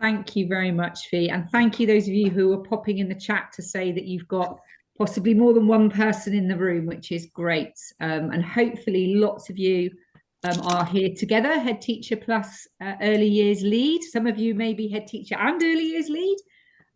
Thank you very much, Fee. And thank you, those of you who are popping in the chat to say that you've got possibly more than one person in the room, which is great. And hopefully lots of you are here together, head teacher plus early years lead. Some of you may be head teacher and early years lead.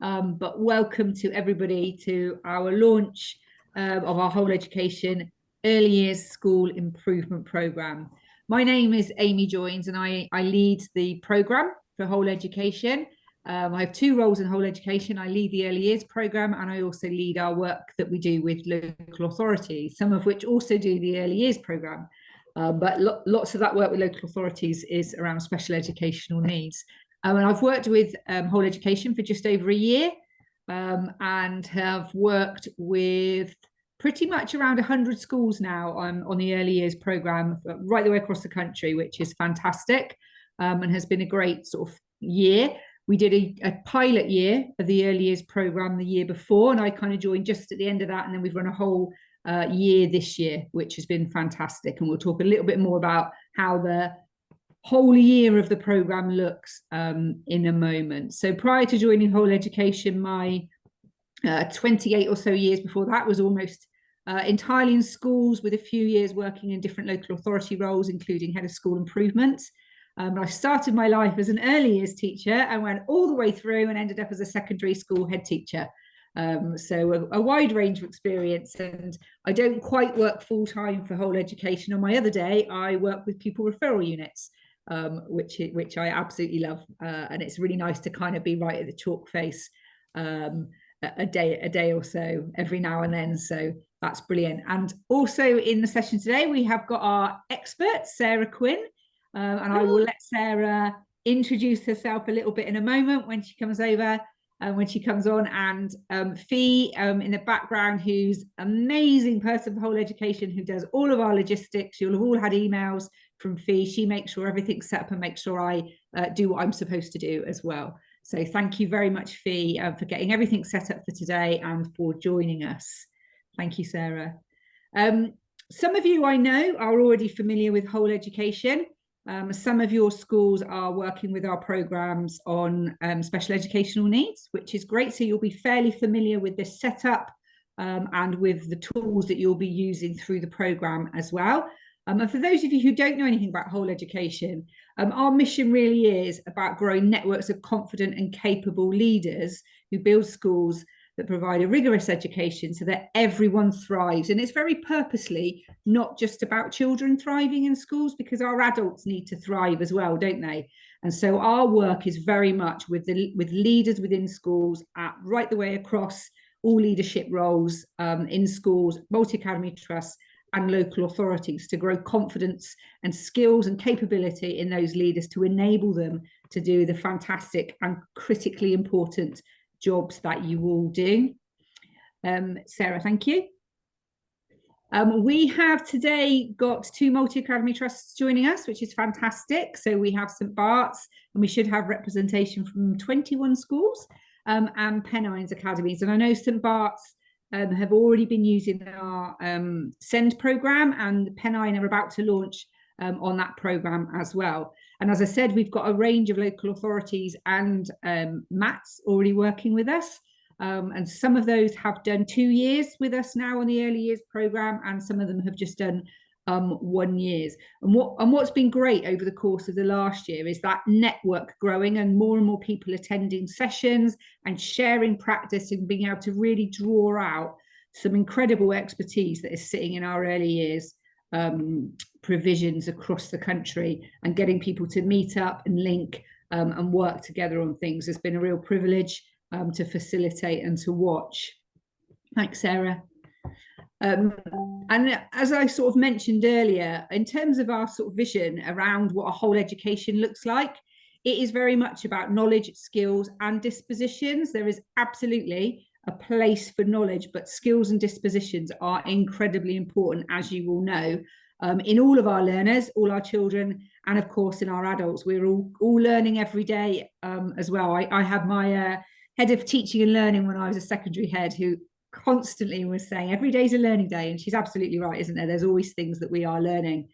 But welcome to everybody to our launch of our whole education early years school improvement programme. My name is Amy Joins and I lead the programme for whole education. I have two roles in whole education. I lead the early years programme and I also lead our work that we do with local authorities, some of which also do the early years programme. But lots of that work with local authorities is around special educational needs. And I've worked with whole education for just over a year and have worked with pretty much around 100 schools now on the early years programme right the way across the country, which is fantastic and has been a great sort of year. We did a pilot year of the early years programme the year before, and I kind of joined just at the end of that, and then we've run a whole year this year, which has been fantastic. And we'll talk a little bit more about how the whole year of the programme looks in a moment. So prior to joining whole education, my 28 or so years before that was almost entirely in schools, with a few years working in different local authority roles, including head of school improvement. I started my life as an early years teacher and went all the way through and ended up as a secondary school head teacher. So a wide range of experience, and I don't quite work full-time for whole education. On my other day, I work with pupil referral units, which I absolutely love, and it's really nice to kind of be right at the chalk face a day or so every now and then. So that's brilliant. And also in the session today, we have got our expert, Sarah Quinn, and I will let Sarah introduce herself a little bit in a moment when she comes over. When she comes on, and Fee in the background, who's amazing person for whole education, who does all of our logistics. You'll have all had emails from Fee. She makes sure everything's set up and makes sure I do what I'm supposed to do as well. So thank you very much, Fee, for getting everything set up for today and for joining us. Thank you, Sarah. Some of you I know are already familiar with whole education. Some of your schools are working with our programs on special educational needs, which is great. So you'll be fairly familiar with this setup and with the tools that you'll be using through the program as well. And for those of you who don't know anything about whole education, our mission really is about growing networks of confident and capable leaders who build schools that provide a rigorous education so that everyone thrives. And it's very purposely not just about children thriving in schools, because our adults need to thrive as well, don't they? And so our work is very much with leaders within schools right the way across all leadership roles in schools, multi-academy trusts and local authorities, to grow confidence and skills and capability in those leaders to enable them to do the fantastic and critically important jobs that you all do. Sarah, thank you. We have today got two multi-academy trusts joining us, which is fantastic. So we have St Bart's, and we should have representation from 21 schools, and Pennines Academies. And I know St Bart's have already been using our SEND programme, and Pennine are about to launch on that programme as well. And as I said, we've got a range of local authorities and MATs already working with us. And some of those have done 2 years with us now on the early years programme, and some of them have just done 1 year. And what's been great over the course of the last year is that network growing and more people attending sessions and sharing practice and being able to really draw out some incredible expertise that is sitting in our early years provisions across the country, and getting people to meet up and link and work together on things has been a real privilege to facilitate and to watch. Thanks, Sarah. And as I sort of mentioned earlier, in terms of our sort of vision around what a whole education looks like, it is very much about knowledge, skills and dispositions. There is absolutely a place for knowledge, but skills and dispositions are incredibly important, as you will know, in all of our learners, all our children, and of course in our adults. We're all learning every day as well. I had my head of teaching and learning when I was a secondary head, who constantly was saying every day's a learning day, and she's absolutely right, isn't there? There's always things that we are learning.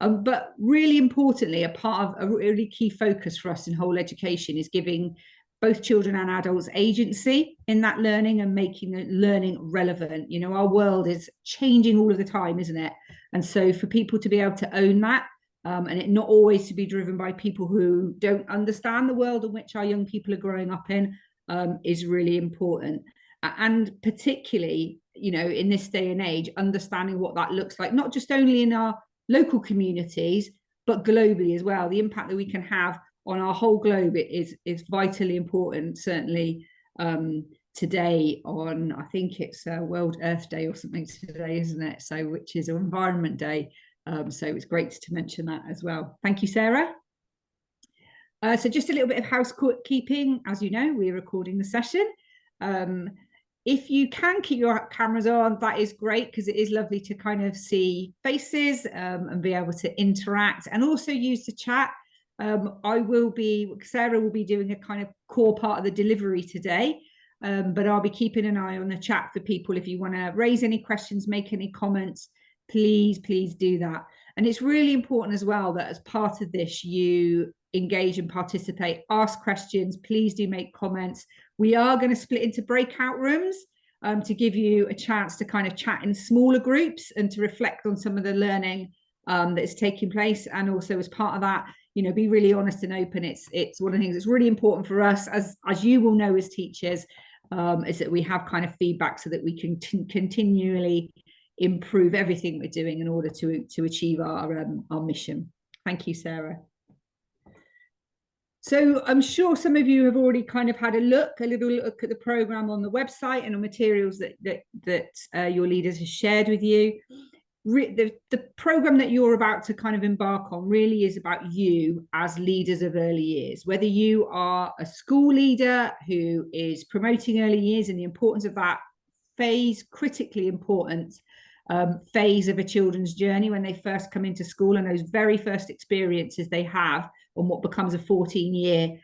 But really importantly, a part of a really key focus for us in whole education is giving both children and adults agency in that learning and making the learning relevant. You know, our world is changing all of the time, isn't it? And so for people to be able to own that, and it not always to be driven by people who don't understand the world in which our young people are growing up in, is really important. And particularly, you know, in this day and age, understanding what that looks like, not just only in our local communities, but globally as well. The impact that we can have on our whole globe is vitally important. Certainly today on, I think it's World Earth Day or something today, isn't it? So, which is Environment Day. So it's great to mention that as well. Thank you, Sarah. So just a little bit of housekeeping. As you know, we're recording the session. If you can keep your cameras on, that is great, because it is lovely to kind of see faces and be able to interact and also use the chat. Sarah will be doing a kind of core part of the delivery today, but I'll be keeping an eye on the chat for people. If you want to raise any questions, make any comments, please do that. And it's really important as well that as part of this, you engage and participate, ask questions, please do make comments. We are going to split into breakout rooms to give you a chance to kind of chat in smaller groups and to reflect on some of the learning that is taking place. And also as part of that, you know, be really honest and open. It's one of the things that's really important for us, as you will know as teachers, is that we have kind of feedback so that we can continually improve everything we're doing in order to achieve our mission. Thank you, Sarah. So I'm sure some of you have already kind of had a little look at the programme on the website and the materials that your leaders have shared with you. The programme that you're about to kind of embark on really is about you as leaders of early years, whether you are a school leader who is promoting early years and the importance of that phase, critically important phase of a children's journey when they first come into school, and those very first experiences they have on what becomes a 14-year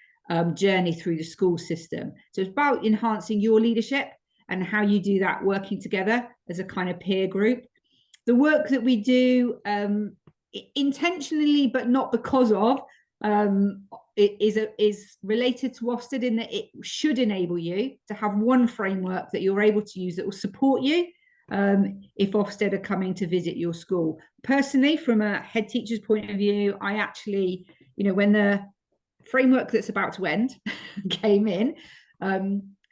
journey through the school system. So it's about enhancing your leadership and how you do that working together as a kind of peer group. The work that we do intentionally, but not because of, it is related to Ofsted in that it should enable you to have one framework that you're able to use that will support you if Ofsted are coming to visit your school. Personally, from a head teacher's point of view, I actually, you know, when the framework that's about to end came in,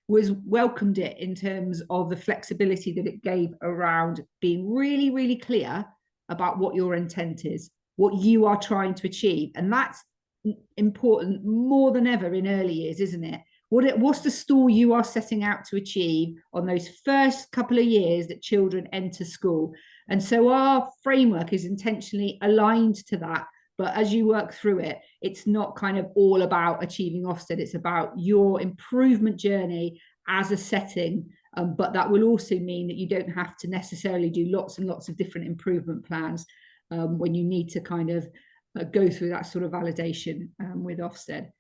was welcomed it in terms of the flexibility that it gave around being really clear about what your intent is, what you are trying to achieve. And that's important more than ever in early years, isn't it? What's the stall you are setting out to achieve on those first couple of years that children enter school? And so our framework is intentionally aligned to that. But as you work through it, it's not kind of all about achieving Ofsted. It's about your improvement journey as a setting. But that will also mean that you don't have to necessarily do lots and lots of different improvement plans when you need to kind of go through that sort of validation with Ofsted.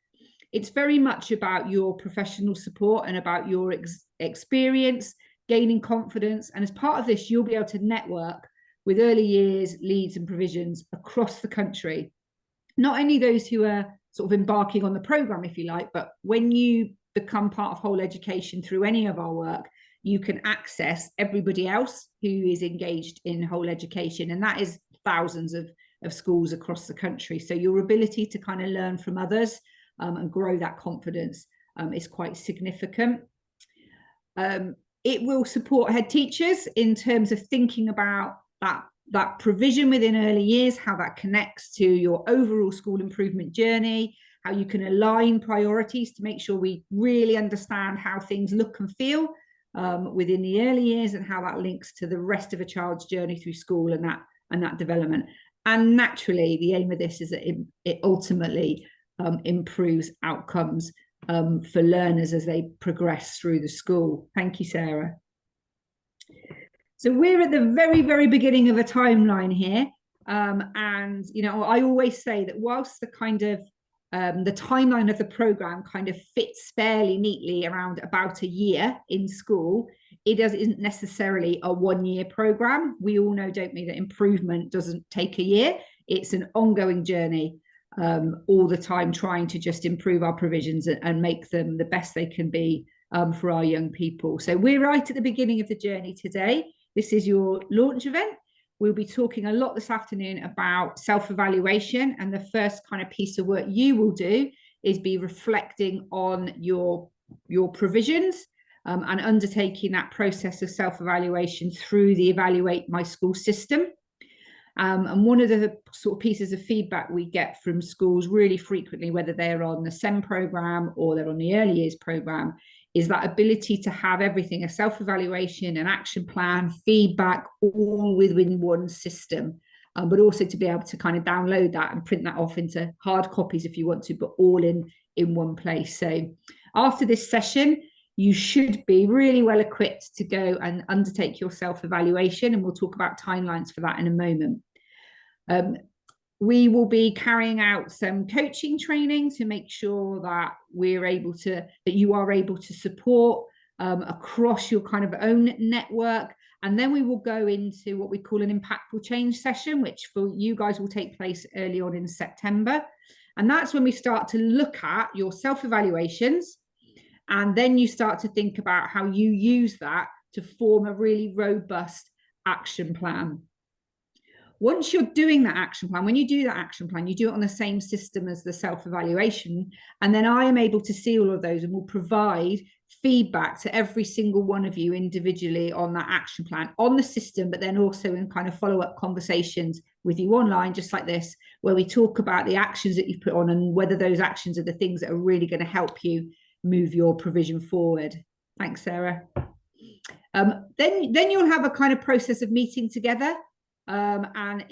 It's very much about your professional support and about your experience, gaining confidence. And as part of this, you'll be able to network with early years leads and provisions across the country. Not only those who are sort of embarking on the programme, if you like, but when you become part of whole education through any of our work, you can access everybody else who is engaged in whole education. And that is thousands of schools across the country. So your ability to kind of learn from others and grow that confidence is quite significant. It will support head teachers in terms of thinking about that provision within early years, how that connects to your overall school improvement journey, how you can align priorities to make sure we really understand how things look and feel within the early years, and how that links to the rest of a child's journey through school and that development. And naturally, the aim of this is that it ultimately improves outcomes for learners as they progress through the school. Thank you, Sarah. So we're at the very beginning of a timeline here. And, you know, I always say that whilst the kind of the timeline of the programme kind of fits fairly neatly around about a year in school, it isn't necessarily a one-year programme. We all know, don't we, that improvement doesn't take a year. it's an ongoing journey, all the time, trying to just improve our provisions and make them the best they can be for our young people. So we're right at the beginning of the journey today. This is your launch event. We'll be talking a lot this afternoon about self-evaluation, and the first kind of piece of work you will do is be reflecting on your provisions and undertaking that process of self-evaluation through the Evaluate My School system. And one of the sort of pieces of feedback we get from schools really frequently, whether they're on the SEM programme or they're on the early years programme, is that ability to have everything, a self-evaluation, an action plan, feedback, all within one system, but also to be able to kind of download that and print that off into hard copies if you want to, but all in one place. So after this session, you should be really well equipped to go and undertake your self-evaluation, and we'll talk about timelines for that in a moment. We will be carrying out some coaching training to make sure that you are able to support across your kind of own network. And then we will go into what we call an impactful change session, which for you guys will take place early on in September. And that's when we start to look at your self-evaluations. And then you start to think about how you use that to form a really robust action plan. Once you're doing that action plan, when you do that action plan, you do it on the same system as the self-evaluation. And then I am able to see all of those and will provide feedback to every single one of you individually on that action plan on the system, but then also in kind of follow-up conversations with you online, just like this, where we talk about the actions that you've put on and whether those actions are the things that are really going to help you move your provision forward. Thanks, Sarah. Then you'll have a kind of process of meeting together. And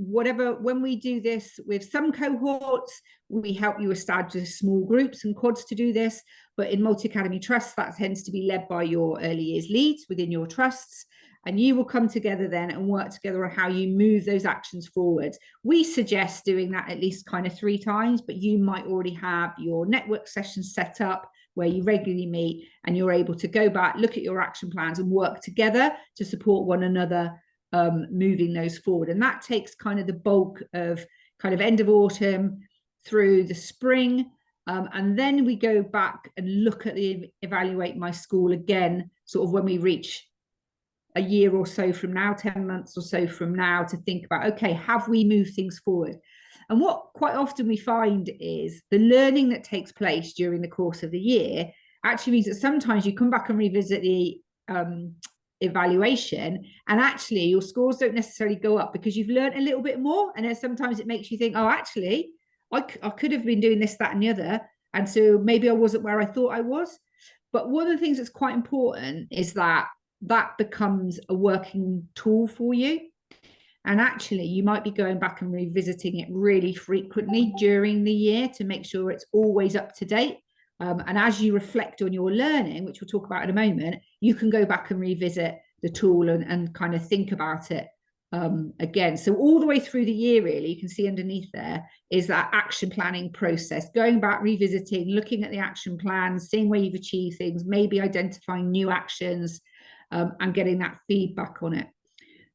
when we do this with some cohorts, we help you establish small groups and quads to do this. But in multi-academy trusts, that tends to be led by your early years leads within your trusts. And you will come together then and work together on how you move those actions forward. We suggest doing that at least kind of 3 times, but you might already have your network sessions set up where you regularly meet and you're able to go back, look at your action plans and work together to support one another, moving those forward. And that takes kind of the bulk of kind of end of autumn through the spring. And then we go back and look at the Evaluate My School again, sort of when we reach a year or so from now, 10 months or so from now, to think about, okay, have we moved things forward? And what quite often we find is the learning that takes place during the course of the year actually means that sometimes you come back and revisit the evaluation, and actually your scores don't necessarily go up because you've learned a little bit more. And then sometimes it makes you think, oh, actually, I could have been doing this, that, and the other. And so maybe I wasn't where I thought I was. But one of the things that's quite important is that becomes a working tool for you. And actually, you might be going back and revisiting it really frequently during the year to make sure it's always up to date. And as you reflect on your learning, which we'll talk about in a moment, you can go back and revisit the tool and kind of think about it again. So all the way through the year, really, you can see underneath there is that action planning process, going back, revisiting, looking at the action plans, seeing where you've achieved things, maybe identifying new actions and getting that feedback on it.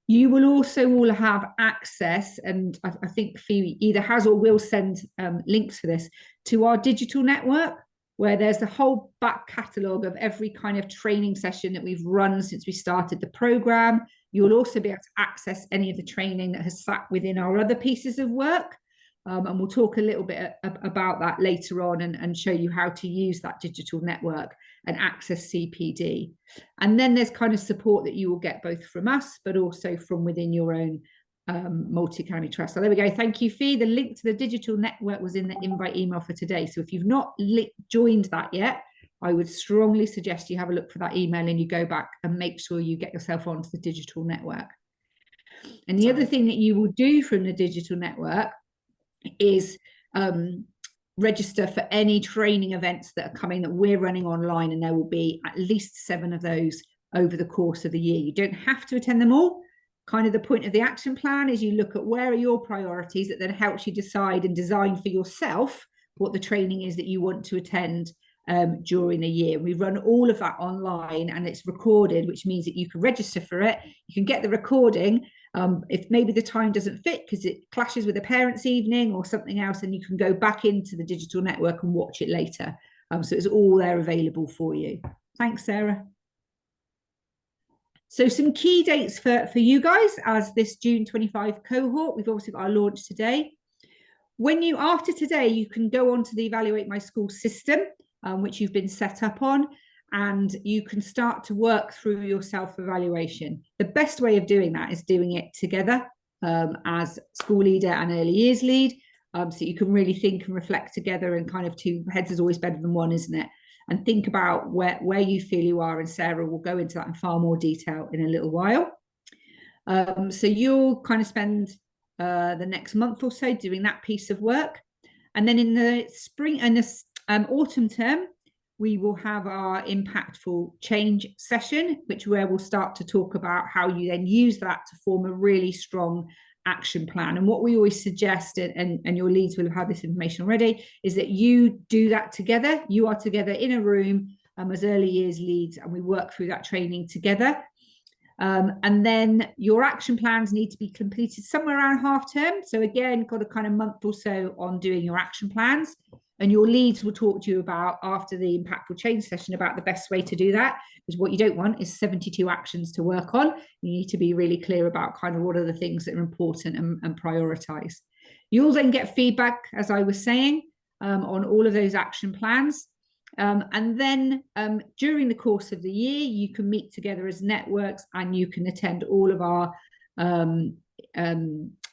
You will also all have access, and I think Phoebe either has or will send links for this, to our digital network, where there's a whole back catalogue of every kind of training session that we've run since we started the programme. You'll also be able to access any of the training that has sat within our other pieces of work. And we'll talk a little bit about that later on and show you how to use that digital network and access CPD. And then there's kind of support that you will get both from us, but also from within your own multi-academy trust. So there we go. Thank you, Fee. The link to the digital network was in the invite email for today. So if you've not joined that yet, I would strongly suggest you have a look for that email and you go back and make sure you get yourself onto the digital network. And the other thing that you will do from the digital network is register for any training events that are coming that we're running online, and there will be at least 7 of those over the course of the year. You don't have to attend them all. Kind of the point of the action plan is you look at where are your priorities, that then helps you decide and design for yourself what the training is that you want to attend during the year. We run all of that online and it's recorded, which means that you can register for it. You can get the recording. If maybe the time doesn't fit because it clashes with a parents' evening or something else, then you can go back into the digital network and watch it later. So it's all there available for you. Thanks, Sarah. So some key dates for you guys as this June 25 cohort. We've obviously got our launch today. After today, you can go on to the Evaluate My School system, which you've been set up on, and you can start to work through your self-evaluation. The best way of doing that is doing it together as school leader and early years lead. So you can really think and reflect together, and kind of two heads is always better than one, isn't it? And think about where you feel you are, and Sarah will go into that in far more detail in a little while. So you'll kind of spend the next month or so doing that piece of work. And then in the spring and the autumn term, we will have our impactful change session, where we'll start to talk about how you then use that to form a really strong action plan. And what we always suggest, and your leads will have had this information already, is that you do that together. You are together in a room as early years leads, and we work through that training together. And then your action plans need to be completed somewhere around half term. So again, got a kind of month or so on doing your action plans. And your leads will talk to you about, after the impactful change session, about the best way to do that. Because what you don't want is 72 actions to work on. You need to be really clear about kind of what are the things that are important and prioritize. You'll then get feedback, as I was saying, on all of those action plans. And then during the course of the year, you can meet together as networks, and you can attend all of our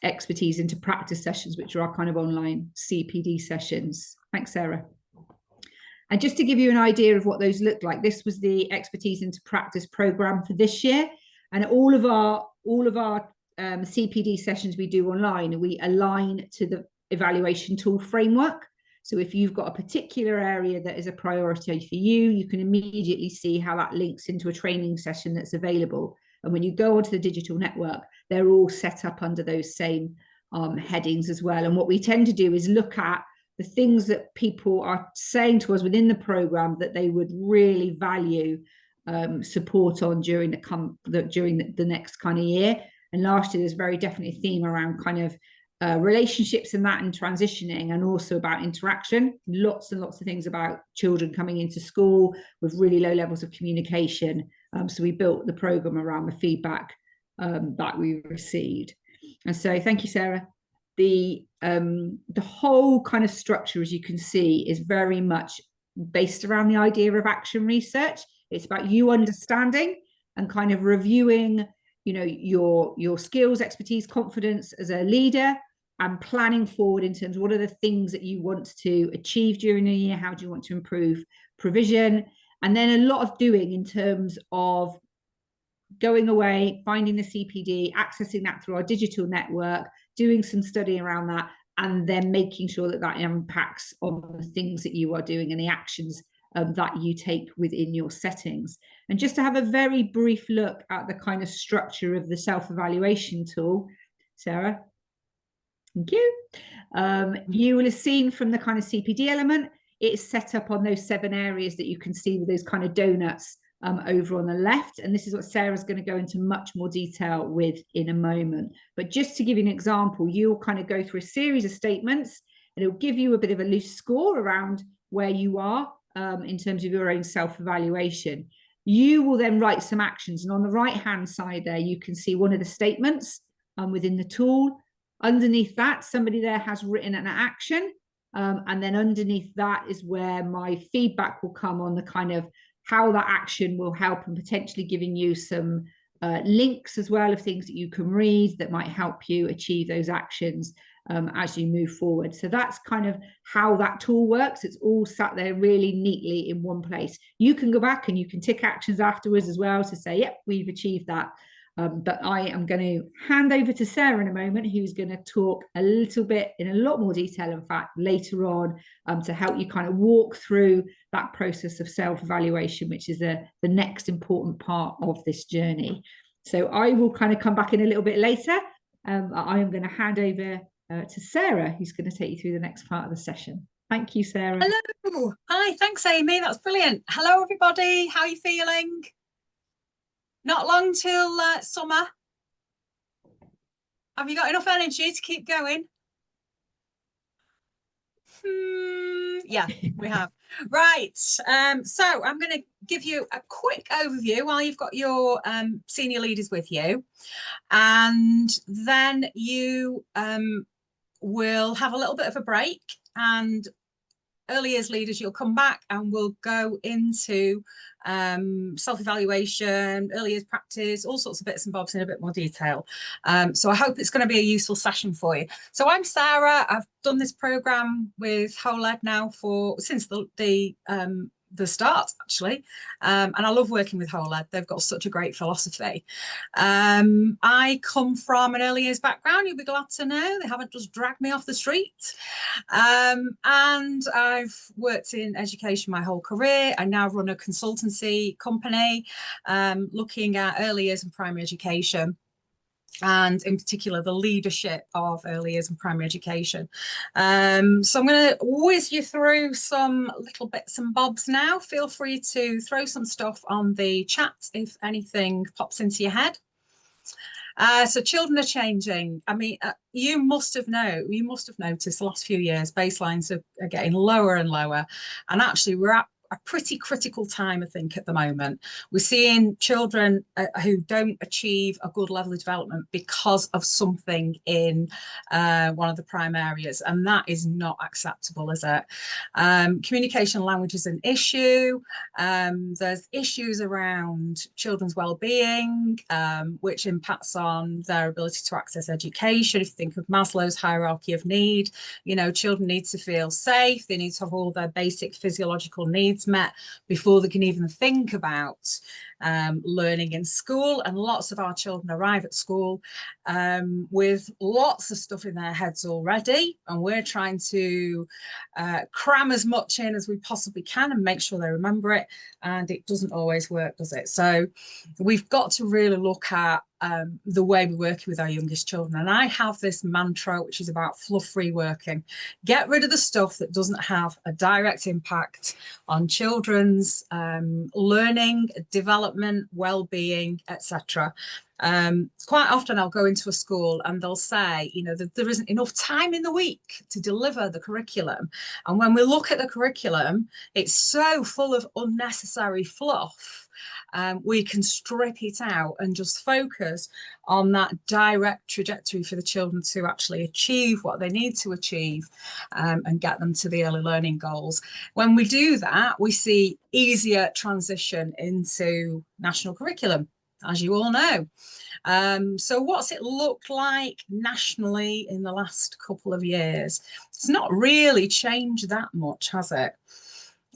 expertise into practice sessions, which are our kind of online CPD sessions. Thanks, Sarah. And just to give you an idea of what those look like, this was the expertise into practice program for this year. And all of our CPD sessions we do online, we align to the evaluation tool framework. So if you've got a particular area that is a priority for you, you can immediately see how that links into a training session that's available. And when you go onto the digital network, they're all set up under those same headings as well. And what we tend to do is look at the things that people are saying to us within the program that they would really value support on during the next kind of year. And last year, there's very definitely a theme around kind of relationships and that, and transitioning, and also about interaction. Lots and lots of things about children coming into school with really low levels of communication. So we built the program around the feedback that we received. And so thank you, Sarah. The whole kind of structure, as you can see, is very much based around the idea of action research. It's about you understanding and kind of reviewing, your skills, expertise, confidence as a leader, and planning forward in terms of what are the things that you want to achieve during the year, how do you want to improve provision, and then a lot of doing in terms of going away, finding the CPD, accessing that through our digital network, doing some study around that, and then making sure that that impacts on the things that you are doing and the actions that you take within your settings. And just to have a very brief look at the kind of structure of the self-evaluation tool, Sarah. Thank you. You will have seen from the kind of CPD element, it's set up on those 7 areas that you can see with those kind of donuts over on the left. And this is what Sarah's going to go into much more detail with in a moment. But just to give you an example, you'll kind of go through a series of statements, and it'll give you a bit of a loose score around where you are in terms of your own self-evaluation. You will then write some actions. And on the right-hand side there, you can see one of the statements within the tool. Underneath that, somebody there has written an action. And then underneath that is where my feedback will come on the kind of how that action will help, and potentially giving you some links as well of things that you can read that might help you achieve those actions as you move forward. So that's kind of how that tool works. It's all sat there really neatly in one place. You can go back and you can tick actions afterwards as well to say, yep, we've achieved that. But I am going to hand over to Sarah in a moment, who's going to talk a little bit in a lot more detail, in fact, later on, to help you kind of walk through that process of self-evaluation, which is the next important part of this journey. So I will kind of come back in a little bit later. I am going to hand over to Sarah, who's going to take you through the next part of the session. Thank you, Sarah. Hello. Hi, thanks, Amy. That's brilliant. Hello, everybody. How are you feeling? Not long till summer. Have you got enough energy to keep going? Yeah, we have. Right. So I'm going to give you a quick overview while you've got your senior leaders with you. And then you will have a little bit of a break, and early years leaders, you'll come back and we'll go into self-evaluation, early years practice, all sorts of bits and bobs in a bit more detail. So I hope it's going to be a useful session for you. So I'm Sarah. I've done this program with Whole Ed now since the start, actually. And I love working with Whole Ed. They've got such a great philosophy. I come from an early years background, you'll be glad to know. They haven't just dragged me off the street. And I've worked in education my whole career. I now run a consultancy company looking at early years and primary education, and in particular the leadership of early years and primary education. So I'm going to whiz you through some little bits and bobs now. Feel free to throw some stuff on the chat if anything pops into your head. So children are changing. I mean, you must have noticed the last few years baselines are getting lower and lower, and actually we're at a pretty critical time, I think, at the moment. We're seeing children who don't achieve a good level of development because of something in one of the prime areas, and that is not acceptable, is it? Communication language is an issue. There's issues around children's well-being, which impacts on their ability to access education. If you think of Maslow's hierarchy of need, you know, children need to feel safe. They need to have all their basic physiological needs met before they can even think about learning in school. And lots of our children arrive at school with lots of stuff in their heads already, and we're trying to cram as much in as we possibly can and make sure they remember it, and it doesn't always work, does it? So we've got to really look at the way we're working with our youngest children. And I have this mantra, which is about fluff-free working. Get rid of the stuff that doesn't have a direct impact on children's learning, development, well-being, etc. Quite often I'll go into a school and they'll say, you know, that there isn't enough time in the week to deliver the curriculum. And when we look at the curriculum, it's so full of unnecessary fluff. We can strip it out and just focus on that direct trajectory for the children to actually achieve what they need to achieve, and get them to the early learning goals. When we do that, we see easier transition into national curriculum, as you all know. So what's it looked like nationally in the last couple of years? It's not really changed that much, has it?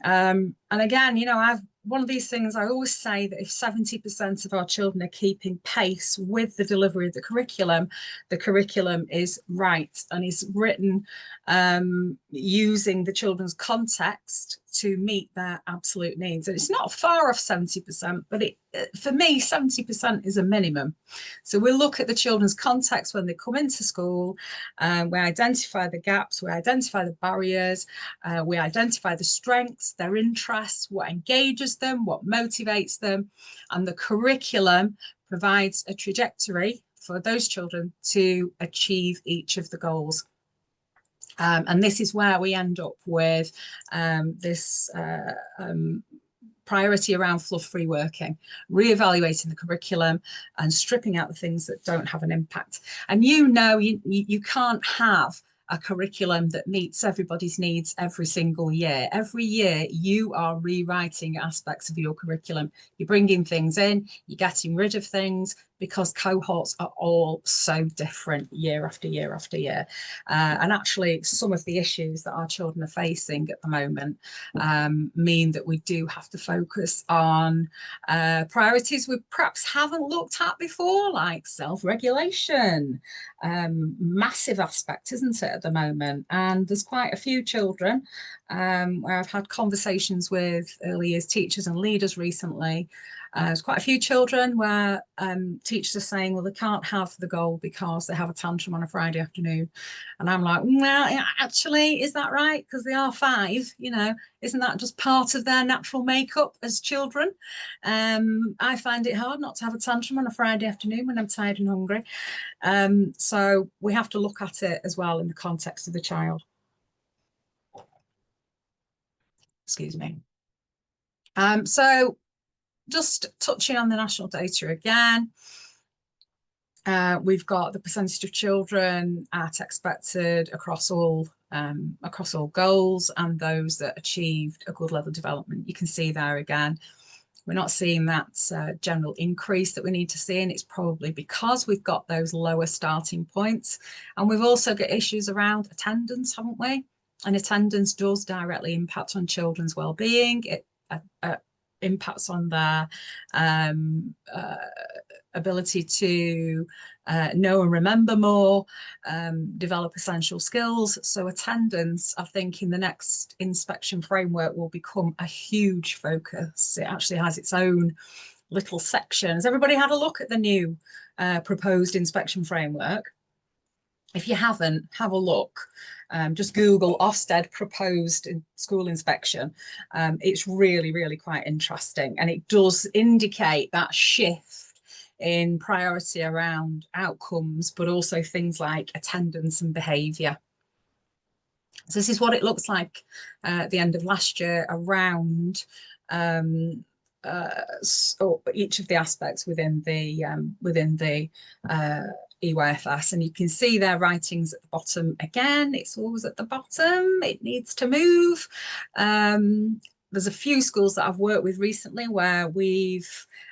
And again, you know, one of these things I always say that if 70% of our children are keeping pace with the delivery of the curriculum is right and is written using the children's context to meet their absolute needs. And it's not far off 70%, but for me, 70% is a minimum. So we look at the children's context when they come into school, we identify the gaps, we identify the barriers, we identify the strengths, their interests, what engages them, what motivates them, and the curriculum provides a trajectory for those children to achieve each of the goals. And this is where we end up with this priority around fluff-free working, re-evaluating the curriculum and stripping out the things that don't have an impact. And you know, you can't have a curriculum that meets everybody's needs every single year. Every year you are rewriting aspects of your curriculum. You're bringing things in, you're getting rid of things, because cohorts are all so different year after year after year. And actually some of the issues that our children are facing at the moment mean that we do have to focus on priorities we perhaps haven't looked at before, like self-regulation. Massive aspect, isn't it, at the moment? And there's quite a few children where I've had conversations with early years teachers and leaders recently, There's quite a few children where teachers are saying, well, they can't have the goal because they have a tantrum on a Friday afternoon. And I'm like, well, actually, is that right? Because they are 5, you know, isn't that just part of their natural makeup as children? I find it hard not to have a tantrum on a Friday afternoon when I'm tired and hungry. So we have to look at it as well in the context of the child. Excuse me. So just touching on the national data again, we've got the percentage of children at expected across all goals and those that achieved a good level of development. You can see there again, we're not seeing that general increase that we need to see, and it's probably because we've got those lower starting points, and we've also got issues around attendance, haven't we? And attendance does directly impact on children's well-being. It impacts on their ability to know and remember more, develop essential skills. So attendance, I think, in the next inspection framework will become a huge focus. It actually has its own little section. Has everybody had a look at the new proposed inspection framework? If you haven't, have a look. Just Google Ofsted proposed school inspection. It's really, really quite interesting. And it does indicate that shift in priority around outcomes, but also things like attendance and behaviour. So this is what it looks like at the end of last year around each of the aspects within the EYFS, and you can see their writings at the bottom again. It's always at the bottom. It needs to move. There's a few schools that I've worked with recently where we've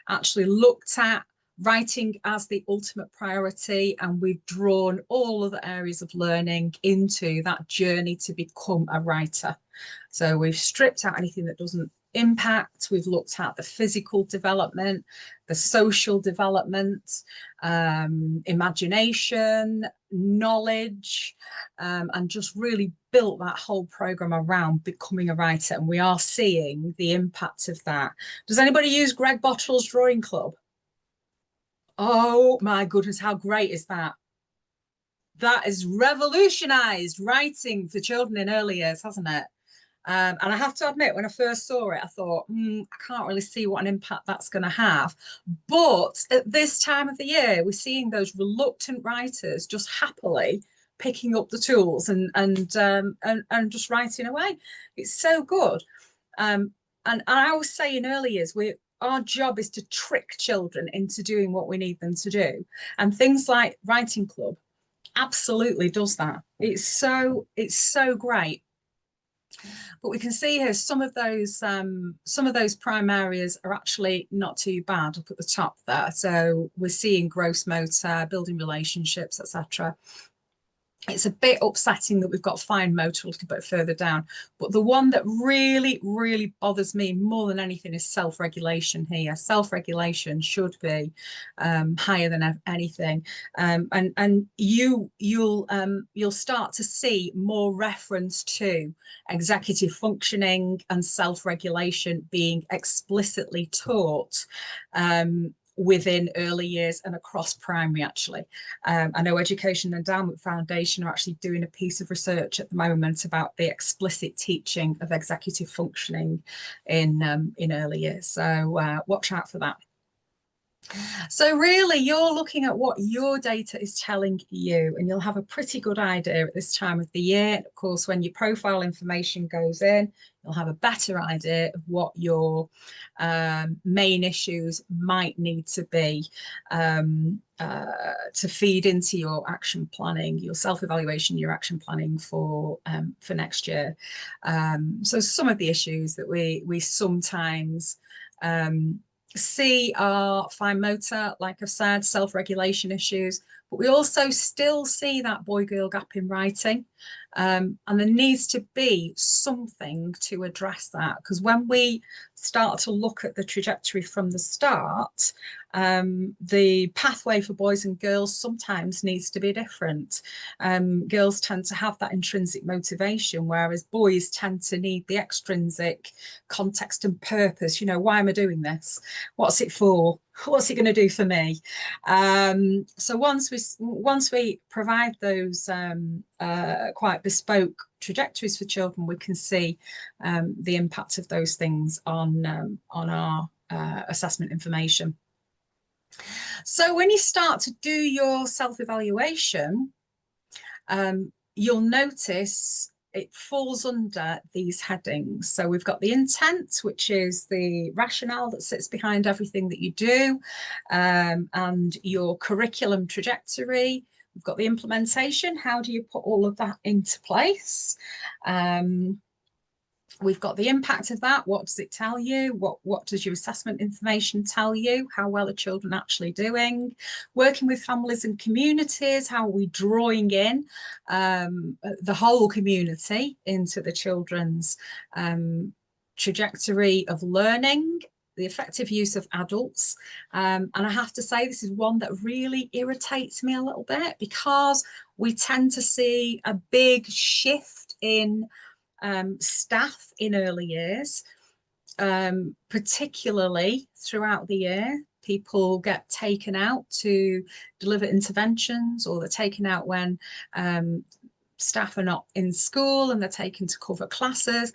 actually looked at writing as the ultimate priority, and we've drawn all of the areas of learning into that journey to become a writer. So we've stripped out anything that doesn't impact. We've looked at the physical development, the social development, imagination, knowledge, and just really built that whole program around becoming a writer. And we are seeing the impact of that. Does anybody use Greg Bottle's Drawing Club? Oh my goodness, how great is that? That has revolutionized writing for children in early years, hasn't it? And I have to admit, when I first saw it, I thought, I can't really see what an impact that's going to have. But at this time of the year, we're seeing those reluctant writers just happily picking up the tools and just writing away. It's so good. And I always say in early years, our job is to trick children into doing what we need them to do. And things like Writing Club absolutely does that. It's so great. But we can see here some of those prime areas are actually not too bad up at the top there. So we're seeing gross motor, building relationships, etc. It's a bit upsetting that we've got fine motor a little bit further down. But the one that really, really bothers me more than anything is self-regulation here. Self-regulation should be higher than anything. And you'll start to see more reference to executive functioning and self-regulation being explicitly taught within early years and across primary, actually. I know Education Endowment Foundation are actually doing a piece of research at the moment about the explicit teaching of executive functioning in early years. So watch out for that. So really, you're looking at what your data is telling you, and you'll have a pretty good idea at this time of the year. Of course, when your profile information goes in, you'll have a better idea of what your main issues might need to be to feed into your action planning, your self-evaluation, your action planning for next year. So some of the issues that we sometimes see are fine motor, like I've said, self-regulation issues, but we also still see that boy-girl gap in writing. And there needs to be something to address that, because when we start to look at the trajectory from the start, the pathway for boys and girls sometimes needs to be different. Girls tend to have that intrinsic motivation, whereas boys tend to need the extrinsic context and purpose. You know, why am I doing this? What's it for? What's it going to do for me? So once we provide those quite bespoke trajectories for children, we can see the impact of those things on our assessment information. So when you start to do your self-evaluation, you'll notice it falls under these headings. So we've got the intent, which is the rationale that sits behind everything that you do, and your curriculum trajectory. We've got the implementation. How do you put all of that into place? We've got the impact of that. What does it tell you? What does your assessment information tell you? How well are children actually doing? Working with families and communities, how are we drawing in the whole community into the children's trajectory of learning? The effective use of adults. And I have to say, this is one that really irritates me a little bit, because we tend to see a big shift in staff in early years, particularly throughout the year. People get taken out to deliver interventions, or they're taken out when staff are not in school and they're taken to cover classes.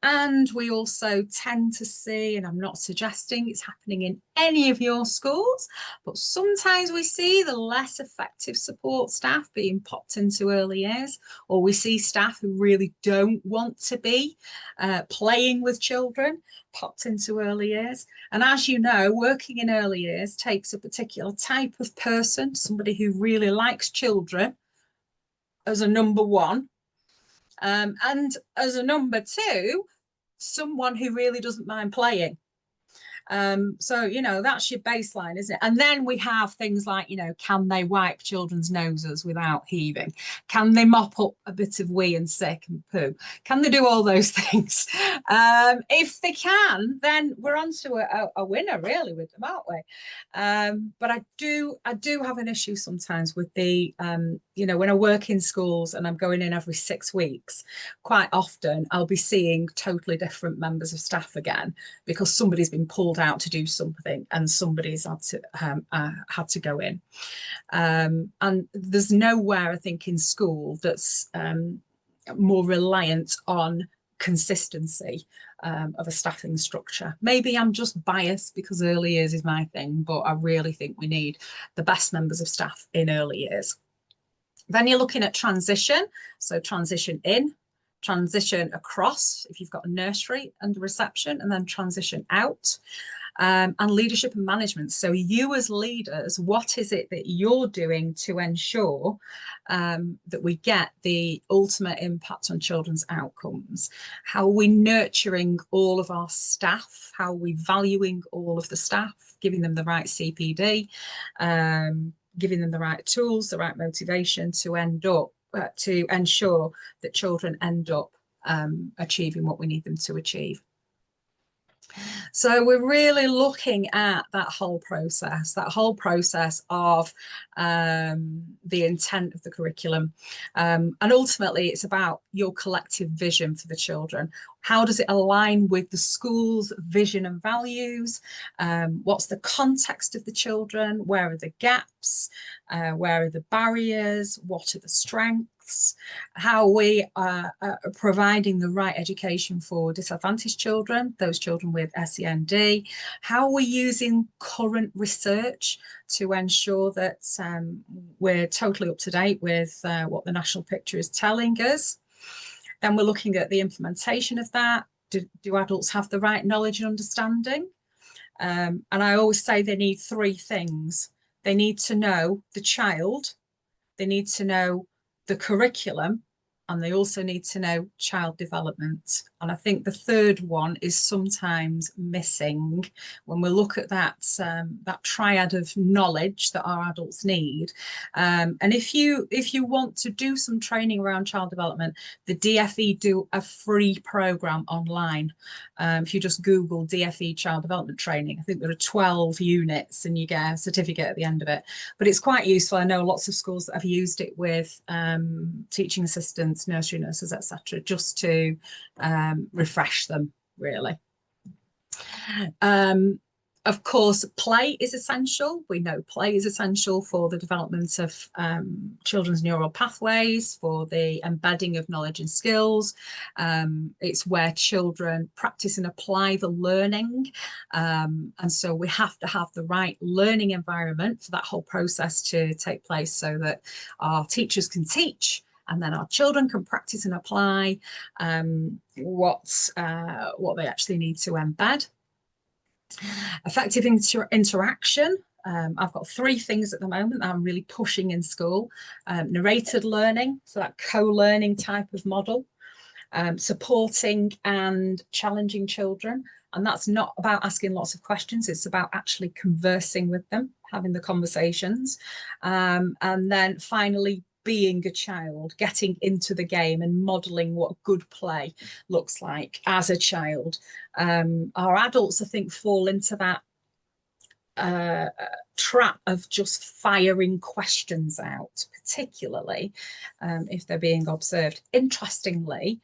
And we also tend to see, and I'm not suggesting it's happening in any of your schools, but sometimes we see the less effective support staff being popped into early years, or we see staff who really don't want to be playing with children popped into early years. And as you know, working in early years takes a particular type of person, somebody who really likes children as a number one. And as a number two, someone who really doesn't mind playing. So, you know, that's your baseline, isn't it? And then we have things like, you know, can they wipe children's noses without heaving? Can they mop up a bit of wee and sick and poo? Can they do all those things? If they can, then we're on to a winner, really, with them, aren't we? But I do have an issue sometimes with the, you know, when I work in schools and I'm going in every 6 weeks, quite often I'll be seeing totally different members of staff again, because somebody's been pulled out to do something and somebody's had to go in. And there's nowhere, I think, in school that's more reliant on consistency of a staffing structure. Maybe I'm just biased because early years is my thing, but I really think we need the best members of staff in early years. Then you're looking at transition. So transition in, transition across, if you've got a nursery and a reception, and then transition out. And leadership and management. So you as leaders, what is it that you're doing to ensure that we get the ultimate impact on children's outcomes? How are we nurturing all of our staff? How are we valuing all of the staff, giving them the right CPD, giving them the right tools, the right motivation to end up, to ensure that children end up achieving what we need them to achieve. So we're really looking at that whole process of the intent of the curriculum. And ultimately, it's about your collective vision for the children. How does it align with the school's vision and values? What's the context of the children? Where are the gaps? Where are the barriers? What are the strengths? How we are providing the right education for disadvantaged children, those children with SEND? How are we using current research to ensure that we're totally up to date with what the national picture is telling us? Then we're looking at the implementation of that. Do adults have the right knowledge and understanding? And I always say they need 3 things. They need to know the child, they need to know the curriculum, and they also need to know child development. And I think the third one is sometimes missing when we look at that triad of knowledge that our adults need. And if you want to do some training around child development, the DFE do a free program online. If you just Google DFE child development training, I think there are 12 units and you get a certificate at the end of it. But it's quite useful. I know lots of schools that have used it with teaching assistants, nursery nurses, etc., just to refresh them, really. Of course, play is essential. We know play is essential for the development of children's neural pathways, for the embedding of knowledge and skills. It's where children practice and apply the learning. And so we have to have the right learning environment for that whole process to take place so that our teachers can teach and then our children can practice and apply what they actually need to embed. Effective interaction. I've got 3 things at the moment that I'm really pushing in school. Narrated learning, so that co-learning type of model. Supporting and challenging children. And that's not about asking lots of questions. It's about actually conversing with them, having the conversations. And then finally, being a child, getting into the game and modeling what good play looks like as a child. Our adults, I think, fall into that trap of just firing questions out, particularly if they're being observed. Interestingly,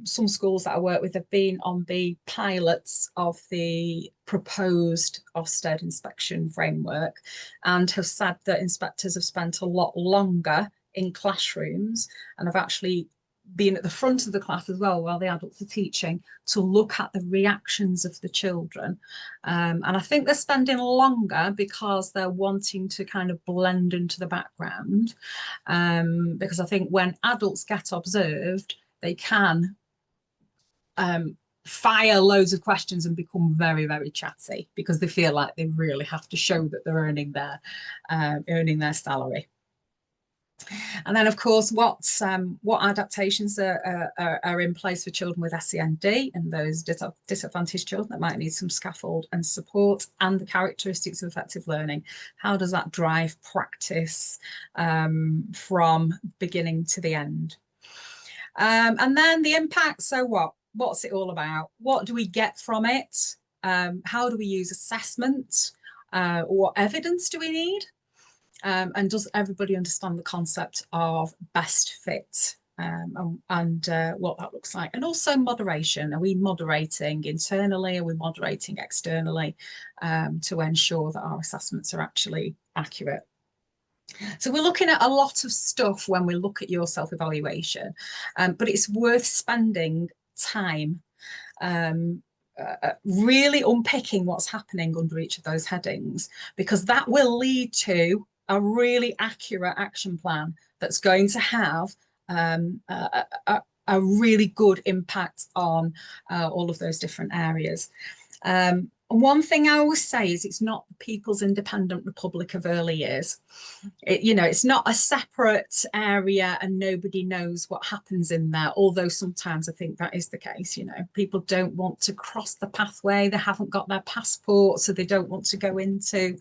some schools that I work with have been on the pilots of the proposed Ofsted inspection framework and have said that inspectors have spent a lot longer in classrooms and have actually been at the front of the class as well while the adults are teaching to look at the reactions of the children. And I think they're spending longer because they're wanting to kind of blend into the background. Because I think when adults get observed, they can fire loads of questions and become very, very chatty because they feel like they really have to show that they're earning their salary. And then, of course, what adaptations are in place for children with SEND and those disadvantaged children that might need some scaffold and support, and the characteristics of effective learning. How does that drive practice from beginning to the end? And then the impact. So what's it all about? What do we get from it? How do we use assessment? What evidence do we need? And does everybody understand the concept of best fit and what that looks like? And also moderation. Are we moderating internally? Are we moderating externally to ensure that our assessments are actually accurate? So we're looking at a lot of stuff when we look at your self-evaluation, but it's worth spending time really unpicking what's happening under each of those headings, because that will lead to a really accurate action plan that's going to have a really good impact on all of those different areas. One thing I always say is it's not the People's Independent Republic of Early Years. It's not a separate area and nobody knows what happens in there, although sometimes I think that is the case. People don't want to cross the pathway. They haven't got their passport, so they don't want to go into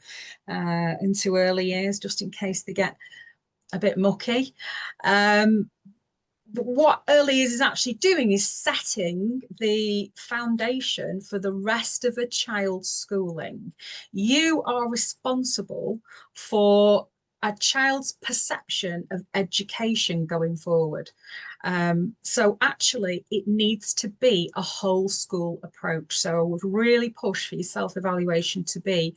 early years just in case they get a bit mucky. What early years is actually doing is setting the foundation for the rest of a child's schooling. You are responsible for a child's perception of education going forward. So actually it needs to be a whole school approach. So I would really push for your self-evaluation to be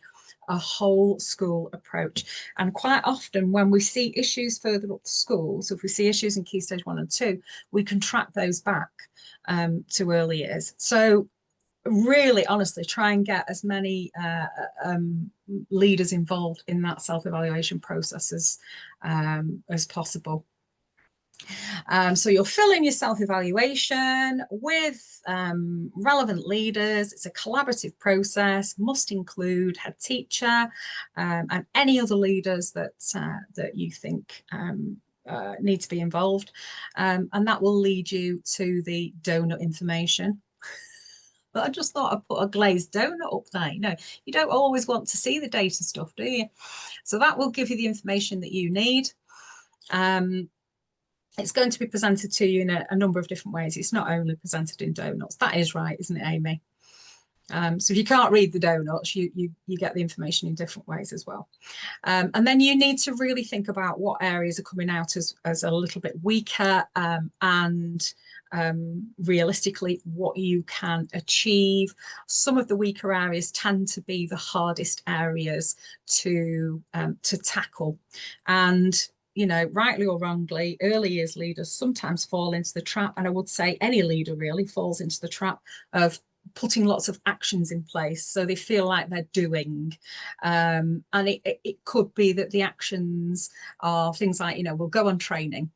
a whole school approach. And quite often when we see issues further up the school, so if we see issues in Key Stage 1 and 2, we can track those back to early years. So really, honestly, try and get as many leaders involved in that self-evaluation process as possible. So you'll fill in your self-evaluation with relevant leaders. It's a collaborative process, must include head teacher and any other leaders that you think need to be involved, and that will lead you to the donut information. But I just thought I'd put a glazed donut up there. You know, you don't always want to see the data stuff, do you? So that will give you the information that you need. It's going to be presented to you in a number of different ways. It's not only presented in donuts. That is right, isn't it, Amy? So if you can't read the donuts, you get the information in different ways as well. And then you need to really think about what areas are coming out as a little bit weaker, and realistically what you can achieve. Some of the weaker areas tend to be the hardest areas to tackle. And you know, rightly or wrongly, early years leaders sometimes fall into the trap, and I would say any leader really falls into the trap of putting lots of actions in place so they feel like they're doing, and it could be that the actions are things like, you know, we'll go on training.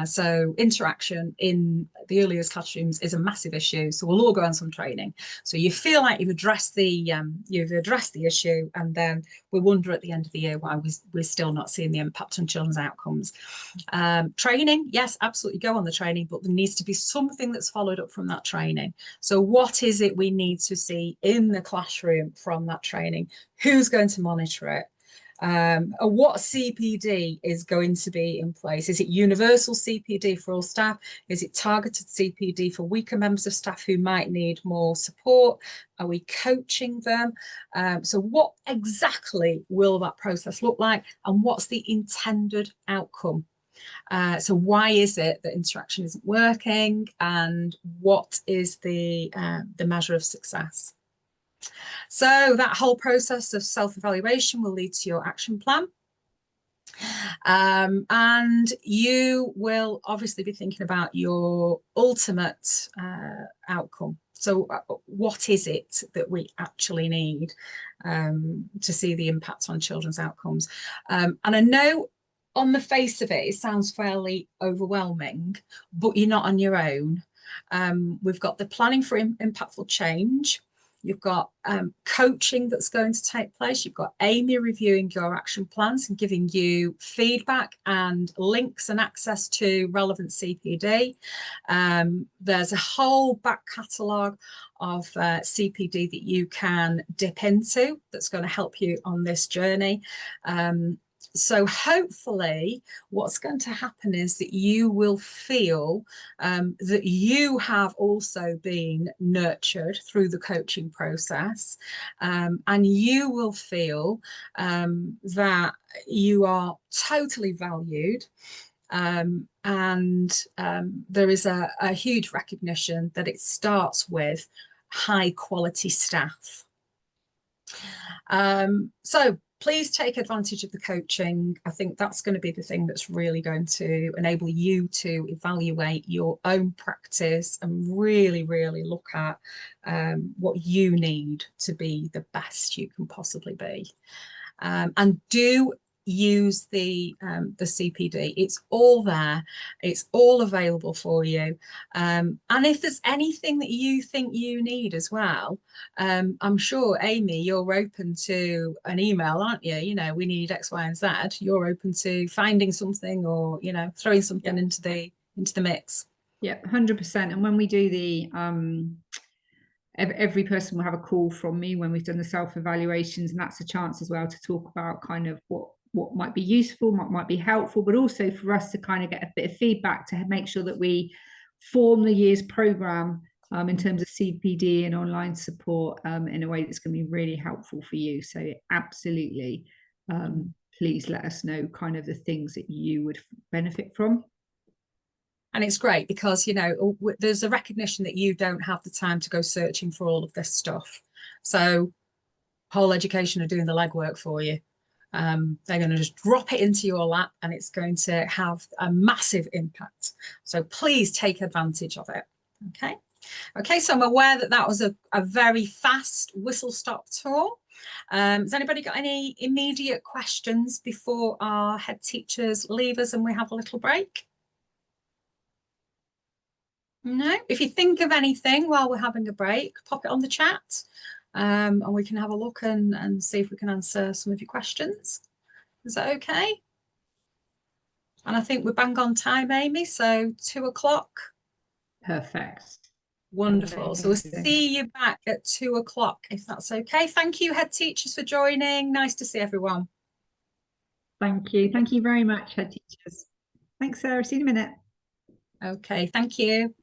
So interaction in the earliest classrooms is a massive issue. So we'll all go on some training. So you feel like you've addressed the issue, and then we wonder at the end of the year why we're still not seeing the impact on children's outcomes. Training, yes, absolutely go on the training, but there needs to be something that's followed up from that training. So what is it we need to see in the classroom from that training? Who's going to monitor it? What CPD is going to be in place? Is it universal CPD for all staff? Is it targeted CPD for weaker members of staff who might need more support? Are we coaching them? So what exactly will that process look like, and what's the intended outcome? So why is it that interaction isn't working, and what is the measure of success? So that whole process of self-evaluation will lead to your action plan. And you will obviously be thinking about your ultimate outcome. So what is it that we actually need to see the impact on children's outcomes? And I know on the face of it, it sounds fairly overwhelming, but you're not on your own. We've got the planning for impactful change. You've got coaching that's going to take place. You've got Amy reviewing your action plans and giving you feedback and links and access to relevant CPD. There's a whole back catalogue of CPD that you can dip into that's going to help you on this journey. So hopefully what's going to happen is that you will feel that you have also been nurtured through the coaching process, and you will feel that you are totally valued, and there is a huge recognition that it starts with high quality staff. So please take advantage of the coaching. I think that's going to be the thing that's really going to enable you to evaluate your own practice and really, really look at what you need to be the best you can possibly be. And do use the CPD. It's all there. It's all available for you. And if there's anything that you think you need as well, I'm sure, Amy, you're open to an email, aren't you? You know, we need X, Y, and Z. You're open to finding something, or, you know, throwing something into the mix. Yeah, 100%. And when we do the every person will have a call from me when we've done the self-evaluations, and that's a chance as well to talk about kind of what might be useful, what might be helpful, but also for us to kind of get a bit of feedback to make sure that we form the year's programme in terms of CPD and online support in a way that's going to be really helpful for you. So absolutely, please let us know kind of the things that you would benefit from. And it's great because, you know, there's a recognition that you don't have the time to go searching for all of this stuff. So Whole Education are doing the legwork for you. They're going to just drop it into your lap, and it's going to have a massive impact. So please take advantage of it. Okay, so I'm aware that that was a very fast whistle-stop tour. Has anybody got any immediate questions before our head teachers leave us and we have a little break? No, if you think of anything while we're having a break, pop it on the chat, and we can have a look and see if we can answer some of your questions. Is that okay? And I think we're bang on time, Amy, so 2 o'clock. Perfect. Wonderful. So we'll Amazing. see you back at 2 o'clock, if that's okay. Thank you, head teachers, for joining. Nice to see everyone. Thank you. Thank you very much, head teachers. Thanks, Sarah. See you in a minute. Okay, thank you.